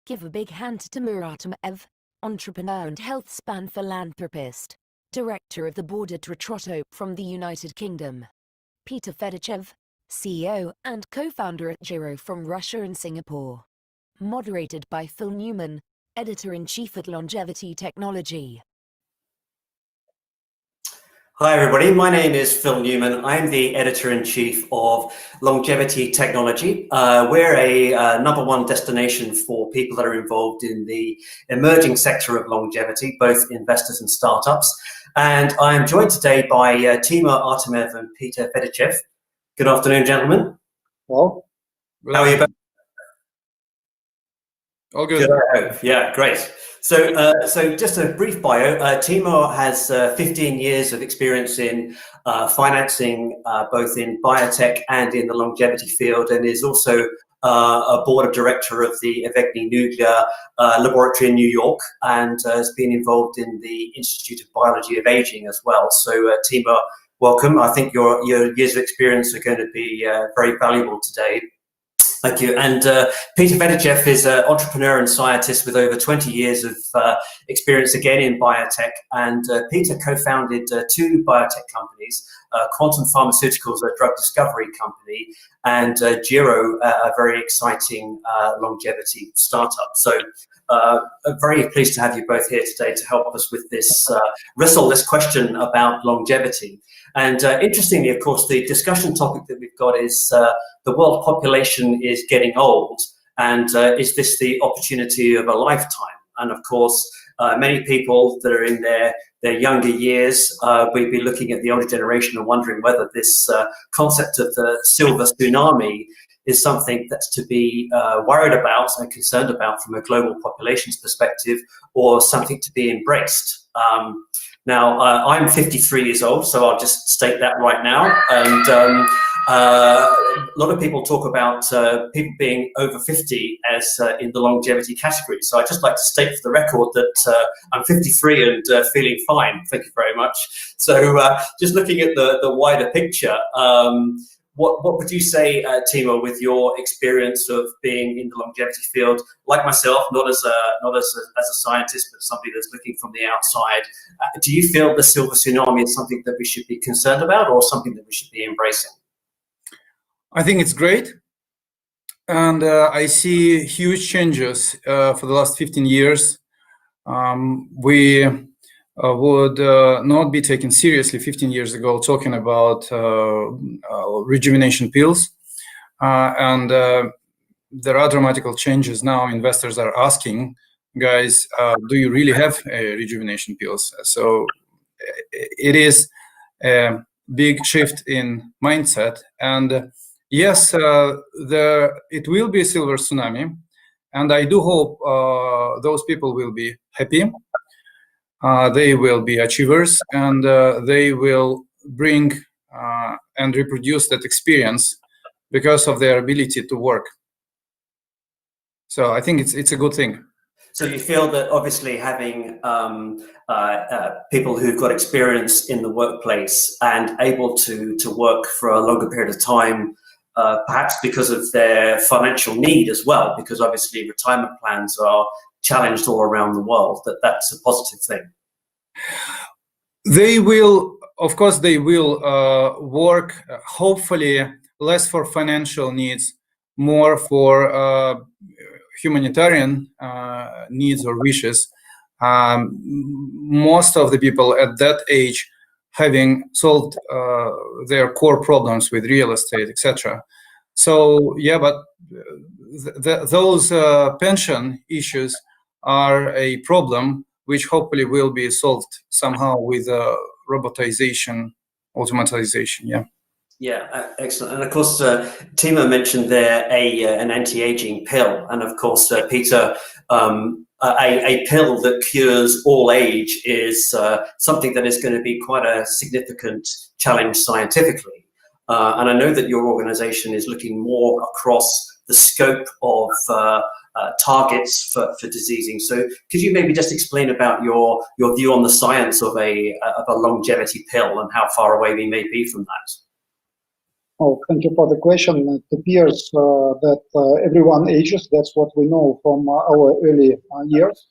Give a big hand to Timur Artemyev, entrepreneur and health span philanthropist, director of the board at Retroto from the United Kingdom. Peter Fedichev, CEO and co-founder at Giro from Russia and Singapore. Moderated by Phil Newman, editor-in-chief at Longevity Technology. Hi everybody, my name is Phil Newman. I'm the editor-in-chief of Longevity Technology. We're a #1 destination for people that are involved in the emerging sector of longevity, both investors and startups. And I'm joined today by Timur Artemyev and Peter Fedichev. Good afternoon, gentlemen. Well, how are you both? All good. Yeah, great. So just a brief bio. Timur has 15 years of experience in financing, both in biotech and in the longevity field, and is also a board of director of the Evegny Nuclear Laboratory in New York, and has been involved in the Institute of Biology of Aging as well. So Timur, welcome. I think your years of experience are going to be very valuable today. Thank you. And Peter Fedichev is an entrepreneur and scientist with over 20 years of experience again in biotech. And Peter co-founded 2 biotech companies, Quantum Pharmaceuticals, a drug discovery company, and Giro, a very exciting longevity startup. So I'm very pleased to have you both here today to help us with this this question about longevity. And interestingly, of course, the discussion topic that we've got is the world population is getting old, and is this the opportunity of a lifetime? And of course, many people that are in their younger years, we'd be looking at the older generation and wondering whether this concept of the silver tsunami is something that's to be worried about and concerned about from a global population's perspective, or something to be embraced. Now, I'm 53 years old, so I'll just state that right now. And a lot of people talk about people being over 50 as in the longevity category. So I'd just like to state for the record that I'm 53 and feeling fine. Thank you very much. So just looking at the wider picture, what would you say, Timur, with your experience of being in the longevity field, like myself, not as a scientist, but somebody that's looking from the outside? Do you feel the silver tsunami is something that we should be concerned about, or something that we should be embracing? I think it's great, and I see huge changes for the last 15 years. We would not be taken seriously 15 years ago talking about rejuvenation pills, and there are dramatic changes now. Investors are asking, guys, do you really have rejuvenation pills? So it is a big shift in mindset, and yes, it will be a silver tsunami, and I do hope those people will be happy. They will be achievers, and they will bring and reproduce that experience because of their ability to work. So I think it's a good thing. So you feel that obviously having people who've got experience in the workplace and able to work for a longer period of time, perhaps because of their financial need as well, because obviously retirement plans are challenged all around the world, that's a positive thing. They will, of course, they will work, hopefully less for financial needs, more for humanitarian needs or wishes. Most of the people at that age having solved their core problems with real estate, etc. So yeah, but those pension issues are a problem which hopefully will be solved somehow with robotization, automatization. Yeah. Yeah, excellent. And of course, Timur mentioned there an anti-aging pill, and of course, Peter, a pill that cures all age is something that is going to be quite a significant challenge scientifically. And I know that your organization is looking more across the scope of targets for diseasing. So could you maybe just explain about your view on the science of a longevity pill and how far away we may be from that? Oh, thank you for the question. It appears that everyone ages. That's what we know from our early years.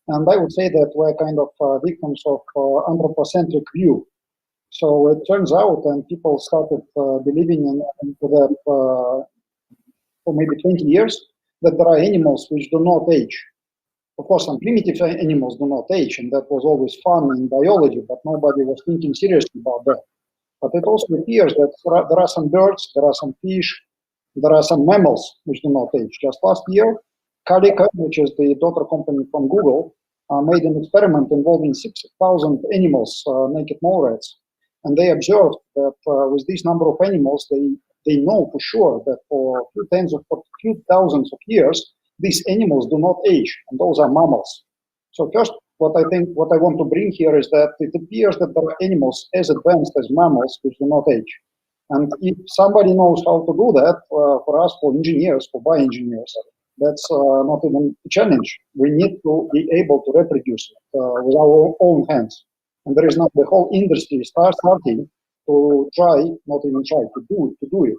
And I would say that we're kind of victims of anthropocentric view. So it turns out, and people started believing in that for maybe 20 years, that there are animals which do not age. Of course, some primitive animals do not age, and that was always fun in biology, but nobody was thinking seriously about that. But it also appears that there are some birds, there are some fish, there are some mammals which do not age. Just last year, Calico, which is the daughter company from Google, made an experiment involving 6,000 animals, naked mole rats. And they observed that with this number of animals, they know for sure that for a few thousands of years, these animals do not age, and those are mammals. So first, what I want to bring here is that it appears that there are animals as advanced as mammals which do not age. And if somebody knows how to do that, for us, for engineers, for bioengineers, that's not even a challenge. We need to be able to reproduce it with our own hands. And there is now the whole industry starting to try, not even try, to do it,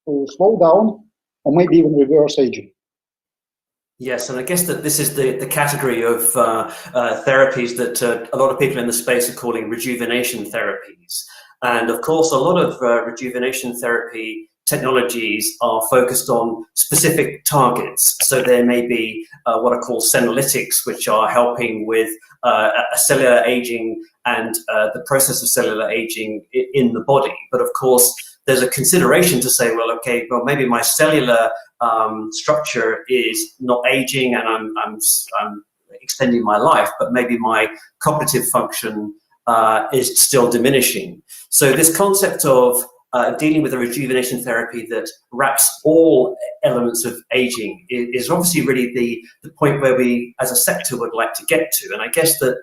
to slow down or maybe even reverse aging. Yes, and I guess that this is the category of therapies that a lot of people in the space are calling rejuvenation therapies. And of course, a lot of rejuvenation therapy technologies are focused on specific targets. So there may be what are called senolytics, which are helping with cellular aging and the process of cellular aging in the body. But of course, there's a consideration to say, well, okay, well, maybe my cellular structure is not aging and I'm extending my life, but maybe my cognitive function is still diminishing. So this concept of dealing with a rejuvenation therapy that wraps all elements of aging is obviously really the point where we as a sector would like to get to. And I guess that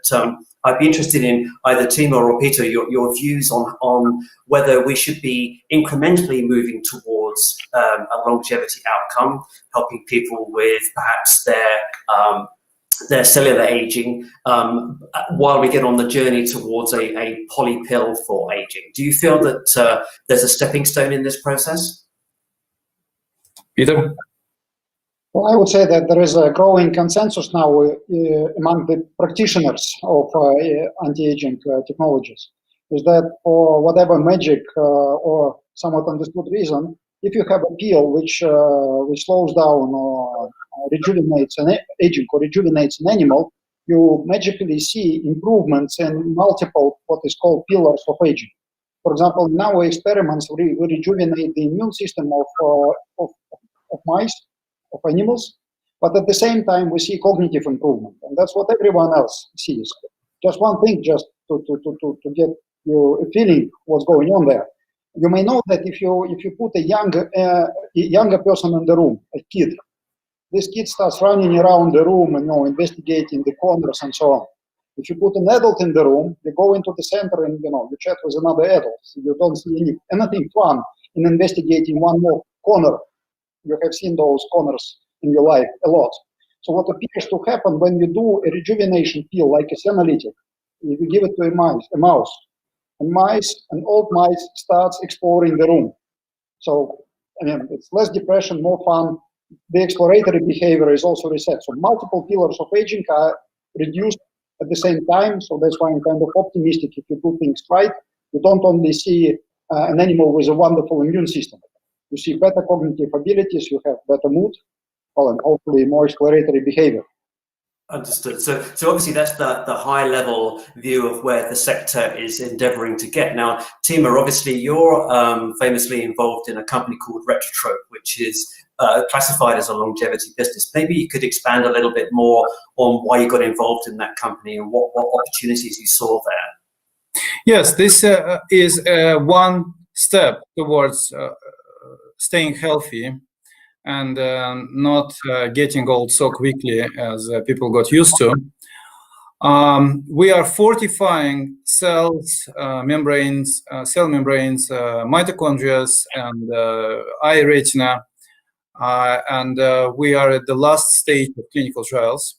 I'd be interested in either Timur or Peter, your views on whether we should be incrementally moving towards a longevity outcome, helping people with perhaps their cellular aging while we get on the journey towards a poly pill for aging. Do you feel that there's a stepping stone in this process? Peter? Well, I would say that there is a growing consensus now among the practitioners of anti-aging technologies, is that for whatever magic or somewhat understood reason, if you have a pill which slows down or rejuvenates an aging or rejuvenates an animal, you magically see improvements in multiple what is called pillars of aging. For example, in our experiments, we rejuvenate the immune system of mice, of animals, but at the same time we see cognitive improvement, and that's what everyone else sees. Just one thing, just to get you a feeling what's going on there. You may know that if you put a younger person in the room, a kid, this kid starts running around the room and investigating the corners and so on. If you put an adult in the room, you go into the center and you chat with another adult. You don't see anything fun in investigating one more corner. You have seen those corners in your life a lot. So what appears to happen when you do a rejuvenation pill like a senolytic, if you give it to a mouse, an old mice starts exploring the room. So it's less depression, more fun. The exploratory behavior is also reset. So multiple pillars of aging are reduced at the same time. So that's why I'm kind of optimistic. If you do things right, you don't only see an animal with a wonderful immune system. You see better cognitive abilities, you have better mood, and hopefully more exploratory behavior. Understood. So obviously that's the high level view of where the sector is endeavoring to get. Now, Timur, obviously you're famously involved in a company called Retrotrope, which is classified as a longevity business. Maybe you could expand a little bit more on why you got involved in that company and what opportunities you saw there. Yes, this is one step towards staying healthy and not getting old so quickly as people got used to. We are fortifying cells, cell membranes, mitochondria, and eye retina, and we are at the last stage of clinical trials.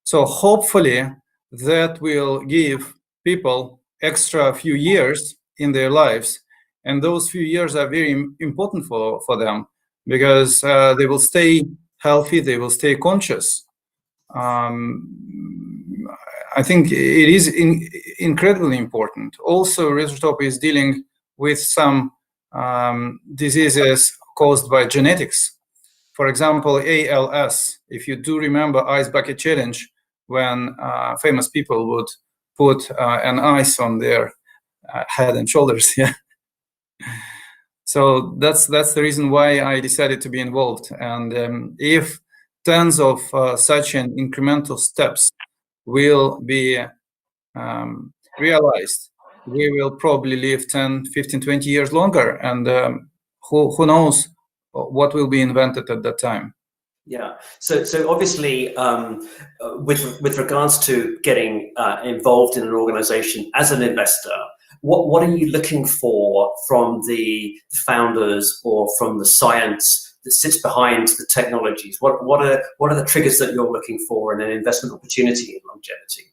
So hopefully that will give people extra few years in their lives and those few years are very important for them, because they will stay healthy, they will stay conscious. I think it is incredibly important. Also, Retrotop is dealing with some diseases caused by genetics. For example, ALS. If you do remember Ice Bucket Challenge, when famous people would put an ice on their head and shoulders. Yeah. So that's the reason why I decided to be involved. And if tens of such an incremental steps will be realized, we will probably live 10, 15, 20 years longer. And who knows what will be invented at that time. Yeah. So obviously, with regards to getting involved in an organization as an investor, what are you looking for from the founders or from the science that sits behind the technologies? What are the triggers that you're looking for in an investment opportunity in longevity?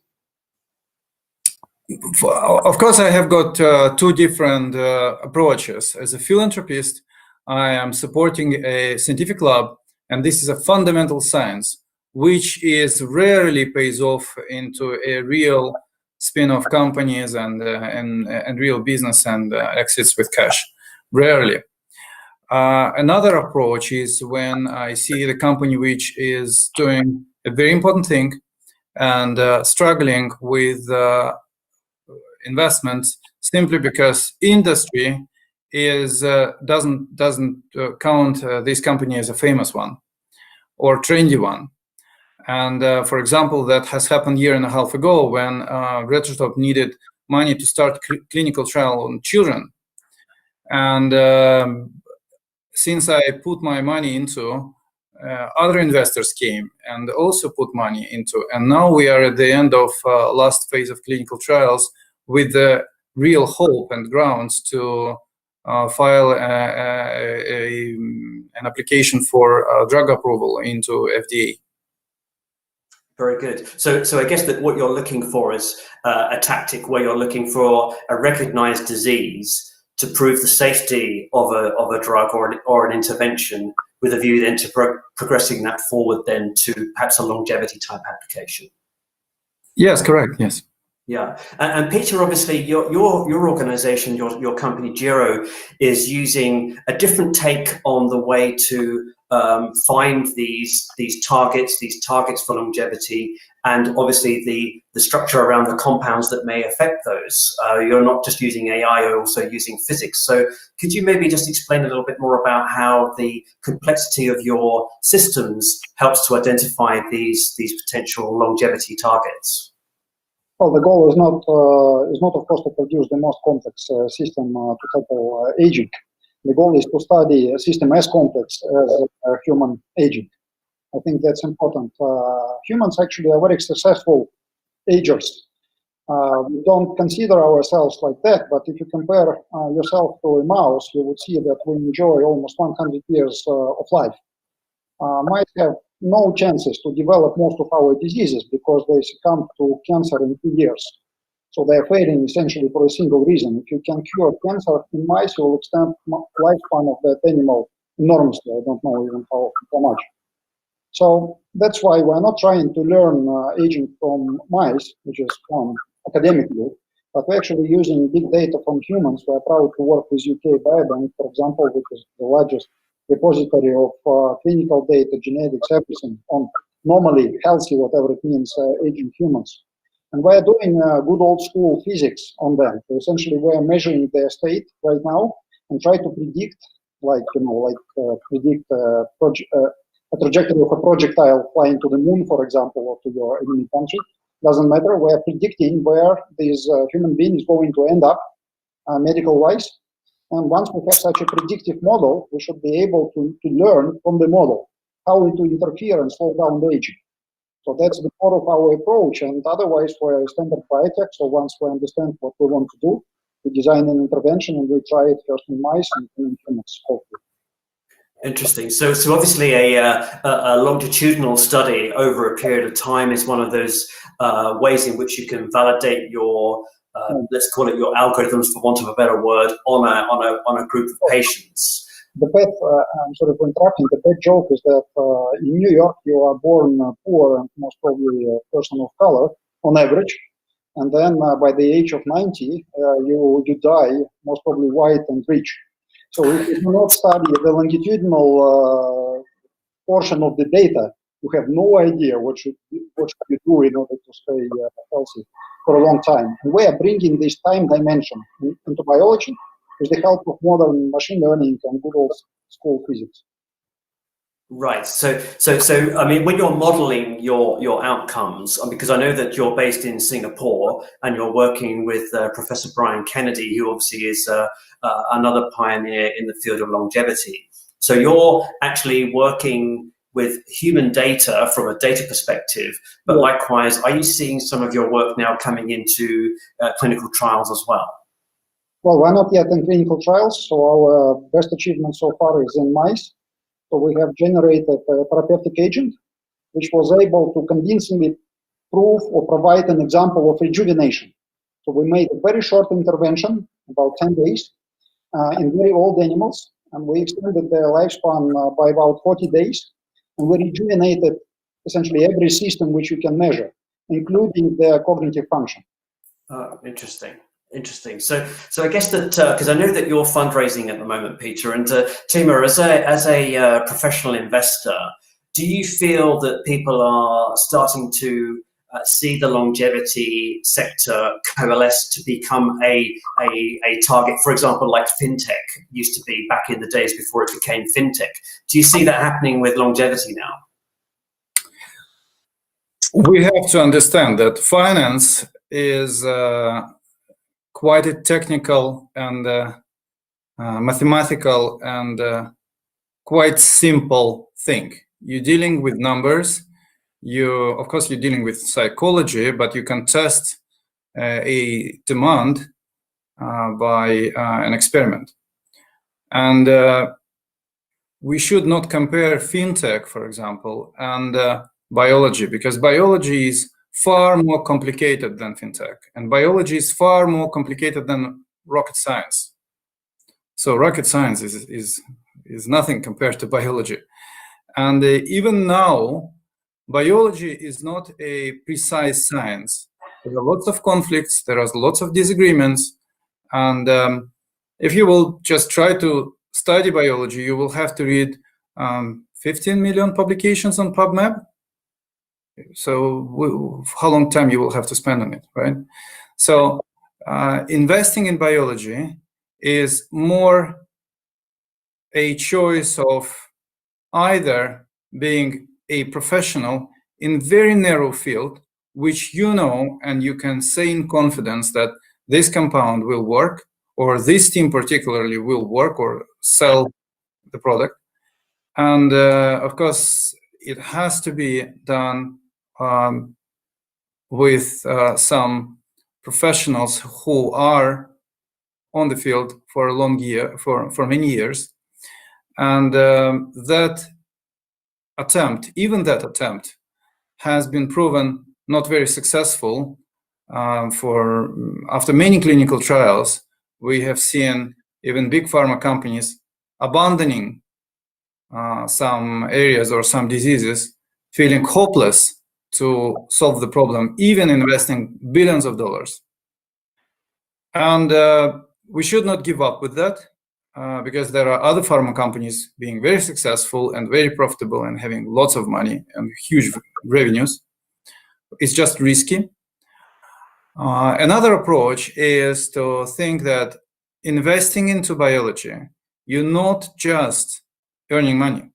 Of course, I have got two different approaches. As a philanthropist, I am supporting a scientific lab, and this is a fundamental science, which is rarely pays off into a real spin-off companies and real business and exits with cash. Rarely. Another approach is when I see the company which is doing a very important thing and struggling with investments simply because industry is doesn't count this company as a famous one or trendy one. And for example, that has happened a year and a half ago when Retrotop needed money to start clinical trial on children. And since I put my money into, other investors came and also put money into, and now we are at the end of last phase of clinical trials with the real hope and grounds to file an application for drug approval into FDA. Very good. So I guess that what you're looking for is a tactic where you're looking for a recognized disease to prove the safety of a drug or an intervention, with a view then to progressing that forward then to perhaps a longevity type application. Yes, correct. Yes. Yeah, and Peter, obviously, your organization, your company Giro, is using a different take on the way to find these targets for longevity, and obviously the structure around the compounds that may affect those. You're not just using AI, you're also using physics. So could you maybe just explain a little bit more about how the complexity of your systems helps to identify these potential longevity targets? Well, the goal is not, of course, to produce the most complex system to tackle aging. The goal is to study a system as complex as human aging. I think that's important. Humans actually are very successful agers. We don't consider ourselves like that, but if you compare yourself to a mouse, you would see that we enjoy almost 100 years of life. Mice have no chances to develop most of our diseases because they succumb to cancer in 2 years. So they are failing essentially for a single reason. If you can cure cancer in mice, you will extend lifespan of that animal enormously. I don't know even how much. So that's why we're not trying to learn aging from mice, which is fun academically, but we're actually using big data from humans. We're proud to work with UK Biobank, for example, which is the largest repository of clinical data, genetics, everything on normally healthy, whatever it means, aging humans. And we're doing good old school physics on them. So essentially, we're measuring their state right now and try to predict, predict a trajectory of a projectile flying to the moon, for example, or to your enemy country. Doesn't matter. We're predicting where this human being is going to end up, medical-wise. And once we have such a predictive model, we should be able to learn from the model how to interfere and slow down the aging. So that's the core of our approach. And otherwise, we're a standard biotech. So once we understand what we want to do, we design an intervention and we try it first in mice and then in humans, hopefully. Interesting. So obviously a longitudinal study over a period of time is one of those ways in which you can validate your let's call it your algorithms, for want of a better word, on a group of patients. The pet, I'm sorry for interrupting, the pet joke is that in New York you are born poor and most probably a person of color on average, and then by the age of 90 you die most probably white and rich. So if you do not study the longitudinal portion of the data, you have no idea what should you do in order to stay healthy for a long time. And we are bringing this time dimension into biology with the help of modern machine learning and good old school physics. Right. So I mean, when you're modeling your outcomes, because I know that you're based in Singapore and you're working with Professor Brian Kennedy, who obviously is another pioneer in the field of longevity. So you're actually working with human data from a data perspective, but likewise, are you seeing some of your work now coming into clinical trials as well? Well, we're not yet in clinical trials, so our best achievement so far is in mice. So we have generated a therapeutic agent, which was able to convincingly prove or provide an example of rejuvenation. So we made a very short intervention, about 10 days, in very old animals, and we extended their lifespan by about 40 days, and we rejuvenated essentially every system which you can measure, including their cognitive function. Interesting. Interesting. So I guess that because I know that you're fundraising at the moment, Peter, and Timur, as a professional investor, do you feel that people are starting to see the longevity sector coalesce to become a target, for example, like fintech used to be back in the days before it became fintech? Do you see that happening with longevity now? We have to understand that finance is quite a technical and mathematical and quite simple thing. You're dealing with numbers. Of course, you're dealing with psychology, but you can test a demand by an experiment. And we should not compare fintech, for example, and biology, because biology is far more complicated than fintech, and biology is far more complicated than rocket science. So rocket science is nothing compared to biology. And even now, biology is not a precise science. There are lots of conflicts, there are lots of disagreements, and if you will just try to study biology, you will have to read 15 million publications on PubMed. So how long time you will have to spend on it, right? So investing in biology is more a choice of either being a professional in very narrow field, which you know and you can say in confidence that this compound will work, or this team particularly will work or sell the product. And of course, it has to be done with some professionals who are on the field for a long year, for many years, and even that attempt has been proven not very successful. After many clinical trials, we have seen even big pharma companies abandoning some areas or some diseases, feeling hopeless to solve the problem, even investing billions of dollars. And we should not give up with that, because there are other pharma companies being very successful and very profitable and having lots of money and huge revenues. It's just risky. Another approach is to think that investing into biology, you're not just earning money,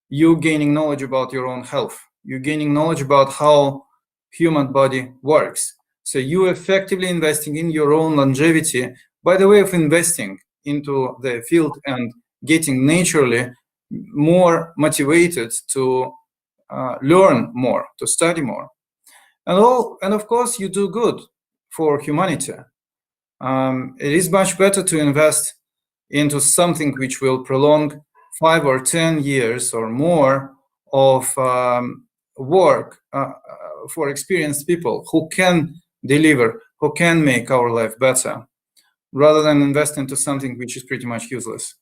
you're gaining knowledge about your own health. You're gaining knowledge about how human body works. So you're effectively investing in your own longevity by the way of investing into the field and getting naturally more motivated to learn more, to study more. And of course, you do good for humanity. It is much better to invest into something which will prolong 5 or 10 years or more of work for experienced people who can deliver who can make our life better, rather than invest into something which is pretty much useless.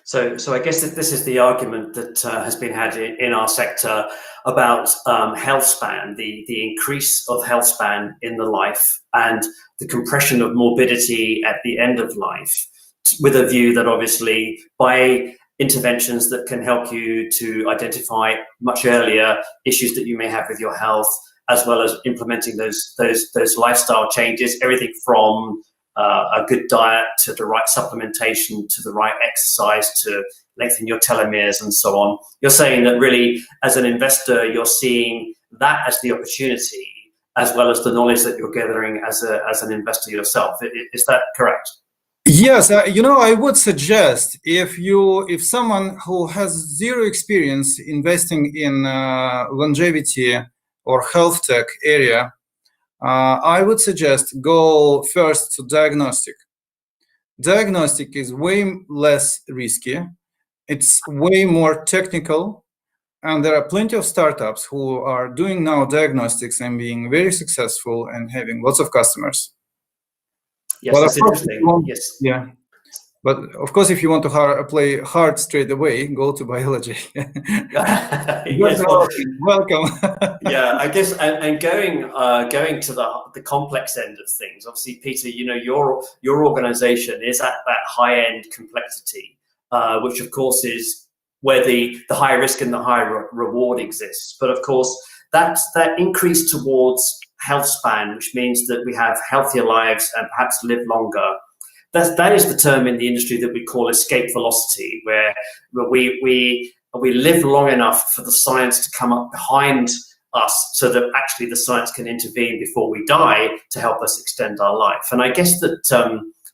So I guess that this is the argument that has been had in our sector about health span, the increase of health span in the life and the compression of morbidity at the end of life, with a view that obviously by interventions that can help you to identify much earlier issues that you may have with your health, as well as implementing those lifestyle changes, everything from a good diet to the right supplementation to the right exercise to lengthen your telomeres and so on. You're saying that really, as an investor, you're seeing that as the opportunity, as well as the knowledge that you're gathering as an investor yourself. Is that correct? Yes, I would suggest if someone who has zero experience investing in longevity or health tech area, I would suggest go first to diagnostic. Diagnostic is way less risky. It's way more technical. And there are plenty of startups who are doing now diagnostics and being very successful and having lots of customers. Yes, that's interesting. Yes. Yeah. But of course, if you want to play hard straight away, go to biology. Yes, welcome. Yeah, I guess, and going to the complex end of things. Obviously, Peter, your organization is at that high end complexity, which of course is where the high risk and the high reward exists. But of course, that increase towards health span, which means that we have healthier lives and perhaps live longer. That is the term in the industry that we call escape velocity, where we live long enough for the science to come up behind us so that actually the science can intervene before we die to help us extend our life. And I guess that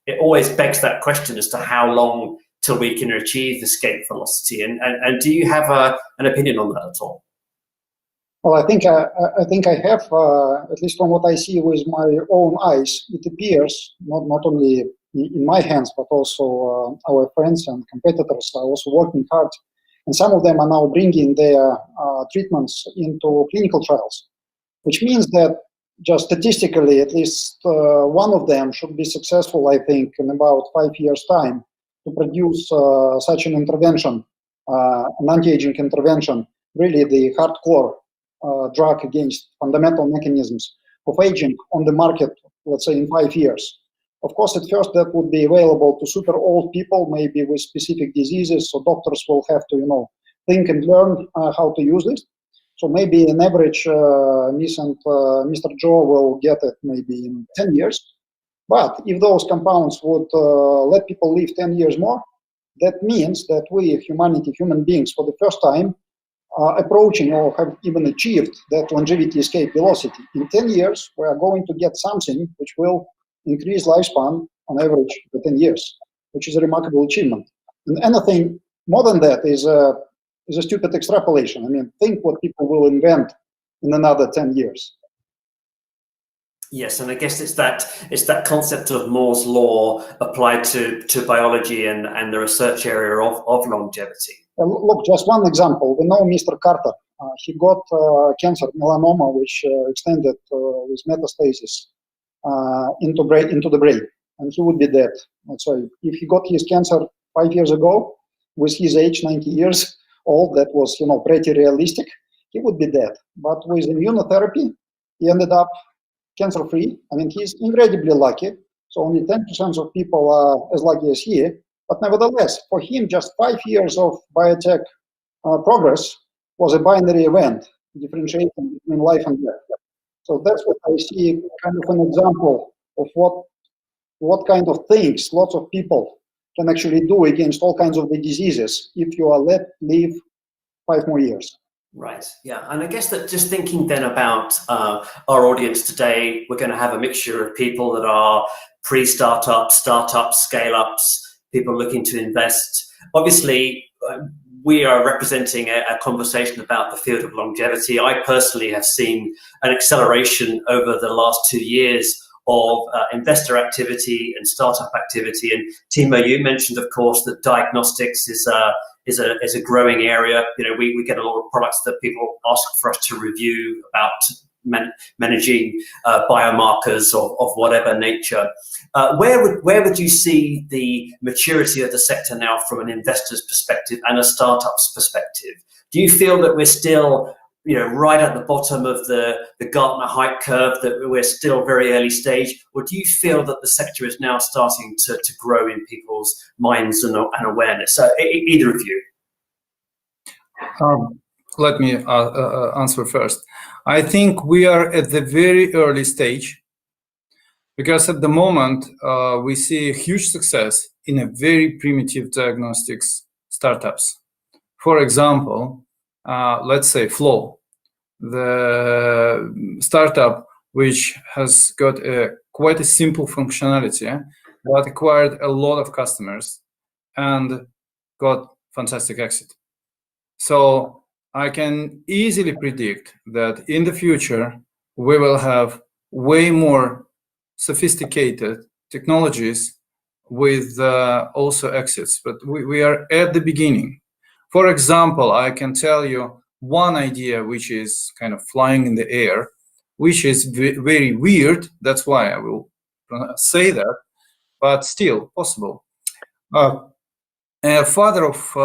it always begs that question as to how long till we can achieve escape velocity. And do you have an opinion on that at all? Well, I think I have, at least from what I see with my own eyes, it appears not only in my hands, but also our friends and competitors are also working hard. And some of them are now bringing their treatments into clinical trials, which means that just statistically, at least one of them should be successful, I think, in about 5 years' time to produce such an intervention, an anti-aging intervention, really the hardcore drug against fundamental mechanisms of aging on the market, let's say in 5 years. Of course, at first that would be available to super old people, maybe with specific diseases, so doctors will have to, think and learn how to use this. So maybe an average Miss and Mr. Joe will get it maybe in 10 years. But if those compounds would let people live 10 years more, that means that we, humanity, human beings, for the first time, are approaching or have even achieved that longevity escape velocity. In 10 years, we are going to get something which will increase lifespan on average for 10 years, which is a remarkable achievement. And anything more than that is a stupid extrapolation. I mean, think what people will invent in another 10 years. Yes, and I guess it's that concept of Moore's law applied to biology and the research area of longevity. Look, just one example. We know Mr. Carter. He got cancer, melanoma, which extended with metastasis into the brain, and he would be dead. So if he got his cancer 5 years ago, with his age, 90 years old, that was pretty realistic. He would be dead. But with immunotherapy, he ended up cancer-free. I mean, he's incredibly lucky. So only 10% of people are as lucky as he. But nevertheless, for him, just 5 years of biotech progress was a binary event, differentiating between life and death. So that's what I see, kind of an example of what kind of things lots of people can actually do against all kinds of the diseases if you are let live 5 more years. Right. Yeah. And I guess that just thinking then about our audience today, we're going to have a mixture of people that are pre-startups, startups, scale-ups, people looking to invest. Obviously, we are representing a conversation about the field of longevity. I personally have seen an acceleration over the last 2 years of investor activity and startup activity. And Timur, you mentioned, of course, that diagnostics is a growing area. We get a lot of products that people ask for us to review about managing biomarkers of whatever nature. Where would you see the maturity of the sector now from an investor's perspective and a startup's perspective? Do you feel that we're still, right at the bottom of the Gartner hype curve, that we're still very early stage, or do you feel that the sector is now starting to grow in people's minds and awareness? Either of you. Let me answer first. I think we are at the very early stage, because at the moment we see a huge success in a very primitive diagnostics startups. For example, let's say Flow, the startup which has got quite a simple functionality, but acquired a lot of customers and got fantastic exit. So I can easily predict that in the future we will have way more sophisticated technologies with also exits, but we are at the beginning. For example, I can tell you one idea which is kind of flying in the air, which is very weird. That's why I will say that, but still possible. A father of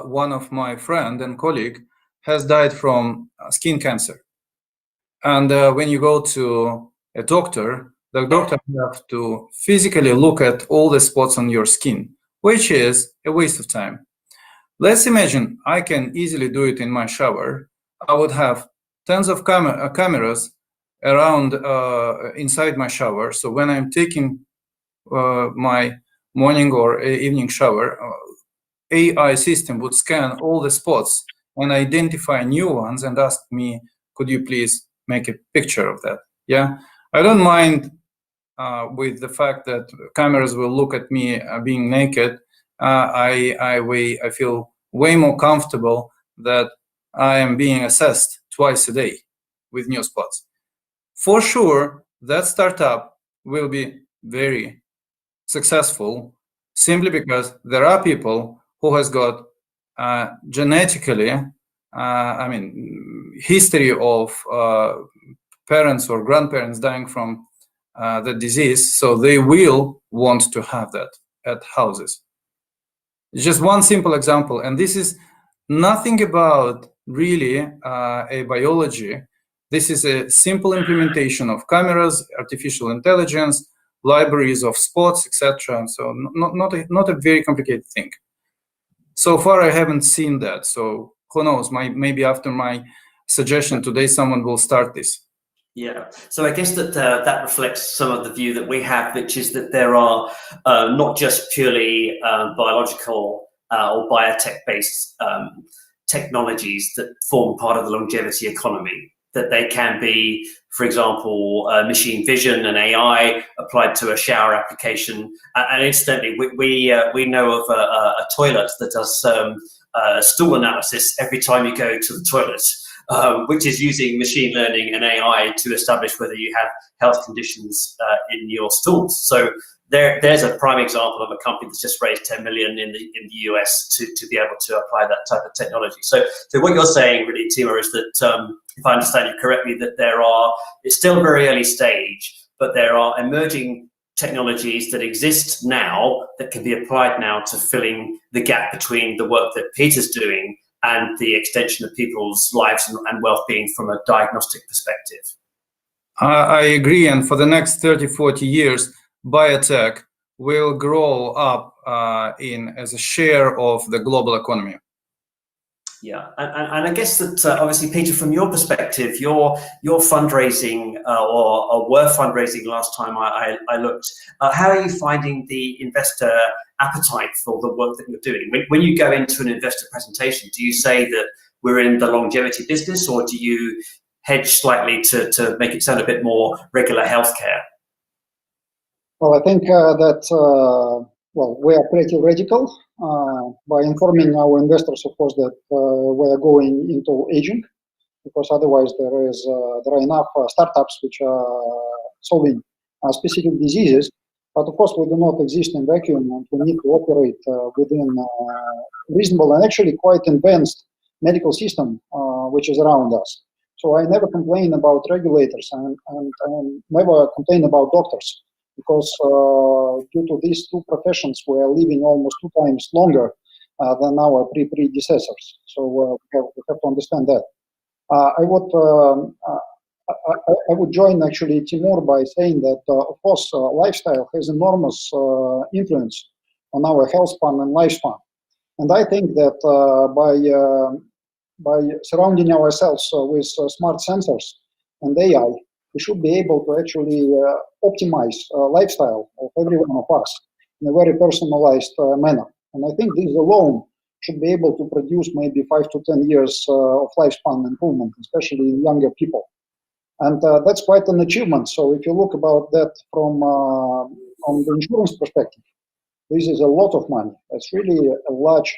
one of my friend and colleague has died from skin cancer. And when you go to a doctor, the doctor has to physically look at all the spots on your skin, which is a waste of time. Let's imagine I can easily do it in my shower. I would have tons of cameras around inside my shower. So when I'm taking my morning or evening shower, AI system would scan all the spots and identify new ones and ask me, could you please make a picture of that? Yeah, I don't mind with the fact that cameras will look at me being naked. I feel way more comfortable that I am being assessed twice a day with new spots. For sure, that startup will be very successful simply because there are people who has got genetically, history of parents or grandparents dying from the disease, so they will want to have that at houses. It's just one simple example, and this is nothing about really a biology. This is a simple implementation of cameras, artificial intelligence, libraries of spots, etc. So not a very complicated thing. So far, I haven't seen that. So who knows? Maybe after my suggestion today, someone will start this. Yeah, so I guess that that reflects some of the view that we have, which is that there are not just purely biological or biotech-based technologies that form part of the longevity economy, that they can be, for example, machine vision and AI applied to a shower application. And incidentally, we know of a toilet that does stool analysis every time you go to the toilet. Which is using machine learning and AI to establish whether you have health conditions in your stools. So there's a prime example of a company that's just raised 10 million in the US to be able to apply that type of technology. So what you're saying really, Timur, is that if I understand you correctly, that it's still very early stage, but there are emerging technologies that exist now that can be applied now to filling the gap between the work that Peter's doing and the extension of people's lives and well-being from a diagnostic perspective. I agree, and for the next 30, 40 years, biotech will grow up as a share of the global economy. Yeah, and I guess that obviously, Peter, from your perspective, your fundraising or were fundraising last time I looked. How are you finding the investor appetite for the work that you're doing? When you go into an investor presentation, do you say that we're in the longevity business, or do you hedge slightly to make it sound a bit more regular healthcare? Well, I think that we are pretty radical by informing our investors, of course, that we are going into aging, because otherwise there are enough startups which are solving specific diseases. But of course, we do not exist in vacuum, and we need to operate within reasonable and actually quite advanced medical system which is around us. So I never complain about regulators and never complain about doctors, because due to these two professions, we are living almost 2 times longer than our predecessors. So we have to understand that. I would join actually Timur by saying that, of course, lifestyle has enormous influence on our health span and lifespan. And I think that by surrounding ourselves with smart sensors and AI, we should be able to actually optimize lifestyle of every one of us in a very personalized manner. And I think this alone should be able to produce maybe 5 to 10 years of lifespan improvement, especially in younger people. And that's quite an achievement. So if you look about that from the insurance perspective, this is a lot of money. It's really a large.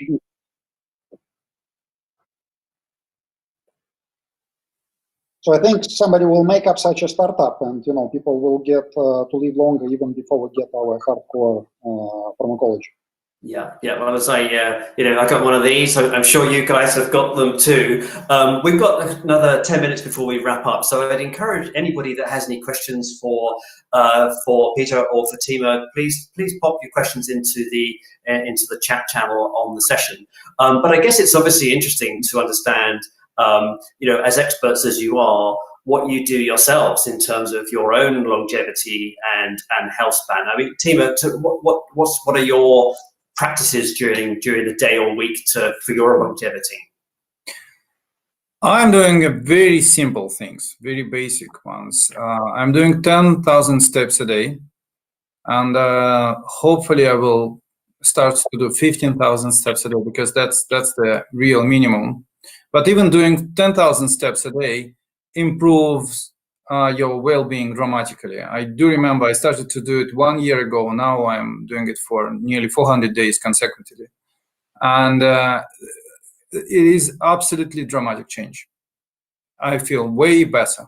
So I think somebody will make up such a startup, and people will get to live longer even before we get our hardcore pharmacology. Yeah. Well, as I got one of these. So I'm sure you guys have got them too. We've got another 10 minutes before we wrap up. So I'd encourage anybody that has any questions for Peter or for Timur, please pop your questions into the chat channel on the session. But I guess it's obviously interesting to understand, as experts as you are, what you do yourselves in terms of your own longevity and health span. I mean, Timur, what are your practices during the day or week for your longevity? I'm doing very simple things, very basic ones. I'm doing 10,000 steps a day, and hopefully I will start to do 15,000 steps a day, because that's the real minimum. But even doing 10,000 steps a day improves your well-being dramatically. I do remember I started to do it 1 year ago. Now I'm doing it for nearly 400 days consecutively. And it is absolutely dramatic change. I feel way better.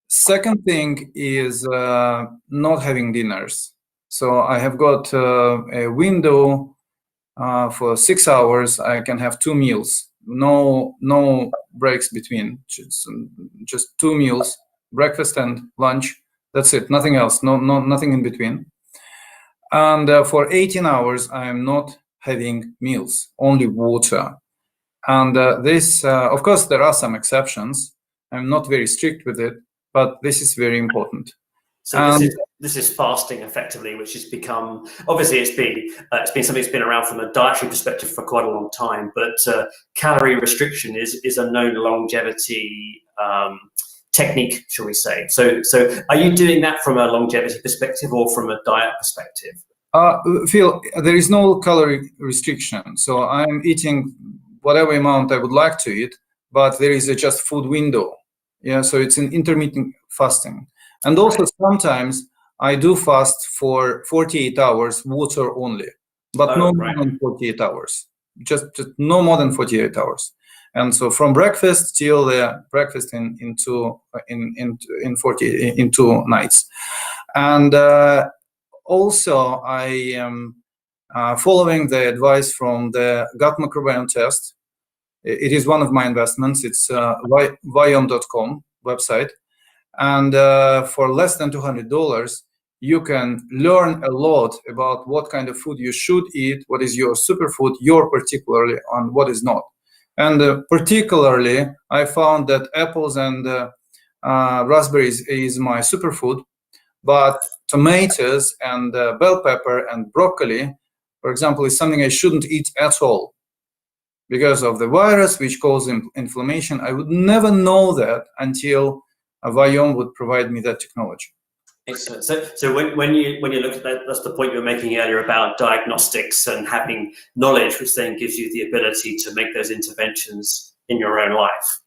Second thing is not having dinners. So I have got a window for 6 hours. I can have 2 meals. No breaks between, just 2 meals, breakfast and lunch. That's it, nothing else, nothing in between. And for 18 hours, I'm not having meals, only water. And this, of course, there are some exceptions. I'm not very strict with it, but this is very important. So this is fasting effectively, which has become, obviously it's been something that's been around from a dietary perspective for quite a long time, but calorie restriction is a known longevity technique, shall we say. So are you doing that from a longevity perspective or from a diet perspective? Phil, there is no calorie restriction. So I'm eating whatever amount I would like to eat, but there is a just food window. Yeah, so it's an intermittent fasting. And also sometimes I do fast for 48 hours, water only, but no more than 48 hours, just no more than 48 hours. And so from breakfast till the breakfast in 2 nights. And also I am following the advice from the gut microbiome test. It is one of my investments. It's biome.com website. And for less than $200, you can learn a lot about what kind of food you should eat, what is your superfood, your particularly, on what is not. And particularly, I found that apples and raspberries is my superfood, but tomatoes and bell pepper and broccoli, for example, is something I shouldn't eat at all because of the virus which causes inflammation. I would never know that until Biome would provide me that technology. Excellent. So when you look at that, that's the point you were making earlier about diagnostics and having knowledge, which then gives you the ability to make those interventions in your own life.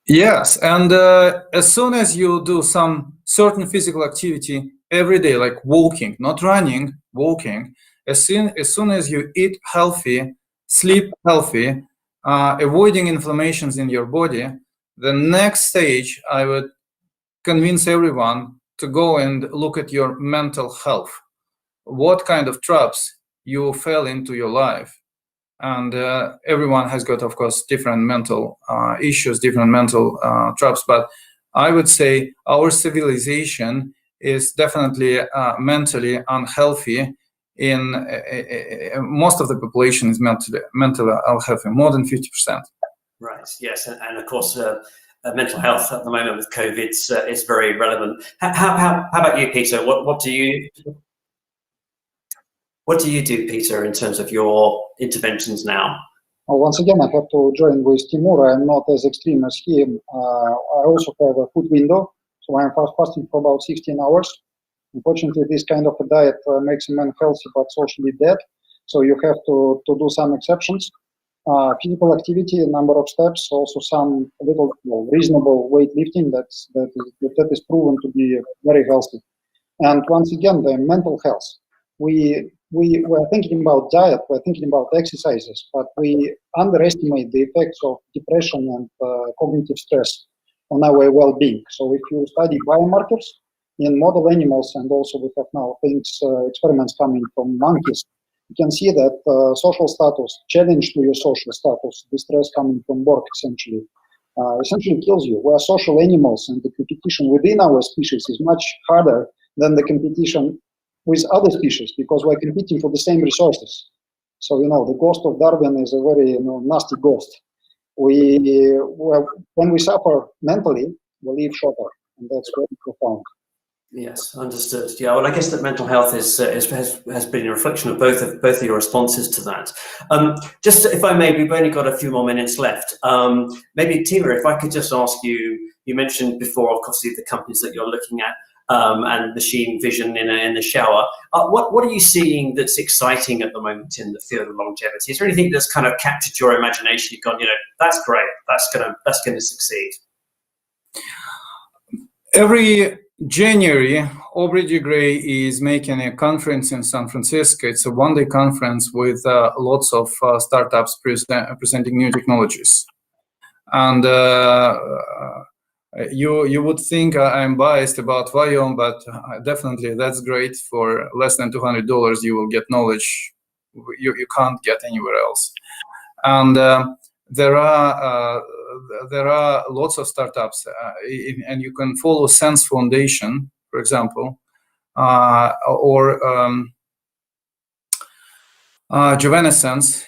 Yes, and as soon as you do some certain physical activity every day, like walking, not running, walking, as soon as you eat healthy, sleep healthy, avoiding inflammations in your body, the next stage, I would convince everyone to go and look at your mental health. What kind of traps you fell into your life? and everyone has got, of course, different mental issues, different mental traps. But I would say our civilization is definitely mentally unhealthy. In most of the population is mentally unhealthy, more than 50%. Right. Yes, and of course, mental health at the moment with COVID is very relevant. How about you, Peter? What do you do, Peter, in terms of your interventions now? Well, once again, I have to join with Timur. I'm not as extreme as him. I also have a food window, so I'm fasting for about 16 hours. Unfortunately, this kind of a diet makes a man healthy but socially dead, so you have to do some exceptions. Physical activity, a number of steps, also some little reasonable weightlifting that is proven to be very healthy. And once again, the mental health. We're thinking about diet, we're thinking about exercises, but we underestimate the effects of depression and cognitive stress on our well-being. So if you study biomarkers in model animals, and also we have now experiments coming from monkeys, you can see that social status, challenge to your social status, the stress coming from work essentially kills you. We are social animals, and the competition within our species is much harder than the competition with other species, because we're competing for the same resources. So, the ghost of Darwin is a very nasty ghost. When we suffer mentally, we live shorter, and that's very profound. Yes, understood. Yeah, well, I guess that mental health has been a reflection of both of your responses to that. Just if I may, we've only got a few more minutes left. Maybe Timur, if I could just ask you. You mentioned before, of course, the companies that you're looking at. And machine vision in the shower. What are you seeing that's exciting at the moment in the field of longevity? Is there anything that's kind of captured your imagination? You've gone, that's great. That's gonna succeed. Every January, Aubrey de Grey is making a conference in San Francisco. It's a one-day conference with lots of startups presenting new technologies, and. You would think I'm biased about Vyom, but definitely that's great. For less than $200, you will get knowledge you can't get anywhere else. And there are lots of startups, and you can follow Sense Foundation, for example, or Sense.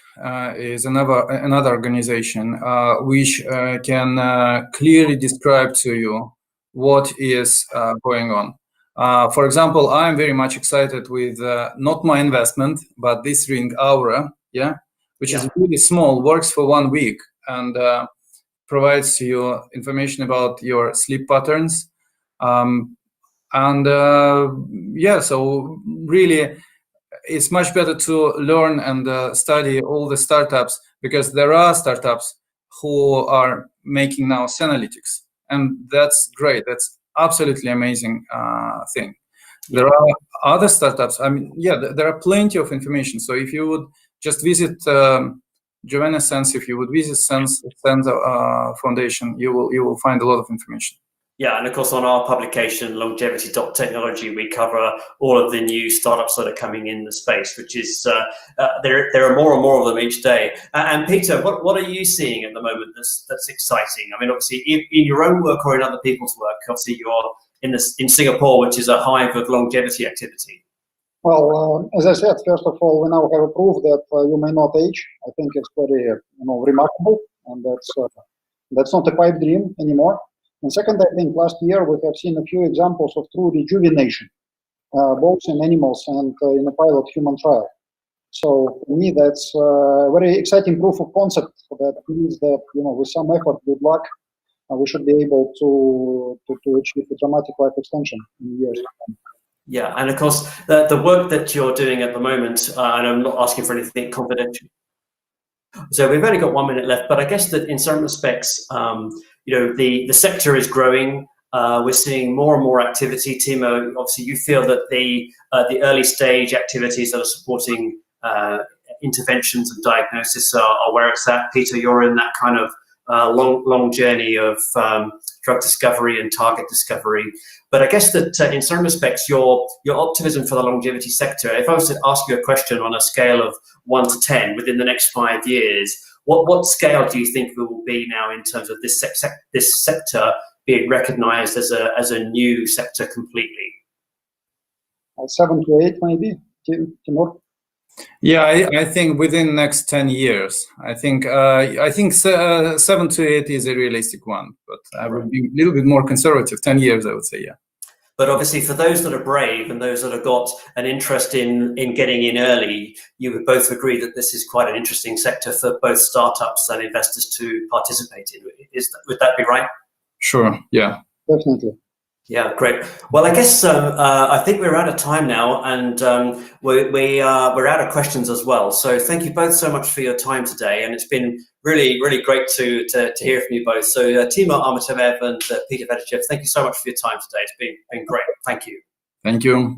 Is another organization which can clearly describe to you what is going on. For example, I'm very much excited with not my investment, but this ring Aura, which is really small, works for 1 week, and provides you information about your sleep patterns. So really, it's much better to learn and study all the startups, because there are startups who are making now Sanalytics, and that's great. That's absolutely amazing thing. There are other startups. I mean, there are plenty of information. So if you would just visit Sense, if you would visit Sense Foundation, you will find a lot of information. Yeah, and of course on our publication, longevity.technology, we cover all of the new startups that are coming in the space, which is, there are more and more of them each day. And Peter, what are you seeing at the moment that's exciting? I mean, obviously in your own work or in other people's work, obviously you're in Singapore, which is a hive of longevity activity. Well, as I said, first of all, we now have a proof that you may not age. I think it's very remarkable, and that's not a pipe dream anymore. And second, I think last year we have seen a few examples of true rejuvenation, both in animals and in a pilot human trial. So for me, that's a very exciting proof of concept that means that with some effort, good luck, we should be able to achieve a dramatic life extension in years to come. Yeah, and of course, the work that you're doing at the moment, and I'm not asking for anything confidential. So we've only got 1 minute left, but I guess that in some respects, the sector is growing. We're seeing more and more activity. Timo, obviously, you feel that the early stage activities that are supporting interventions and diagnosis are where it's at. Peter, you're in that kind of long journey of drug discovery and target discovery. But I guess that in some respects, your optimism for the longevity sector, if I was to ask you a question on a scale of 1 to 10 within the next 5 years, what scale do you think it will be now in terms of this sector being recognized as a new sector completely? 7 to 8 maybe, Timur? Yeah, I think within the next 10 years. I think 7 to 8 is a realistic one, but I would be a little bit more conservative. 10 years, I would say, yeah. But obviously, for those that are brave and those that have got an interest in getting in early, you would both agree that this is quite an interesting sector for both startups and investors to participate in. Would that be right? Sure, yeah. Definitely. Yeah, great. Well, I guess I think we're out of time now, and we're out of questions as well. So thank you both so much for your time today, and it's been really, really great to hear from you both. So Timur Artemyev and Peter Fedichev, thank you so much for your time today. It's been great. Thank you. Thank you.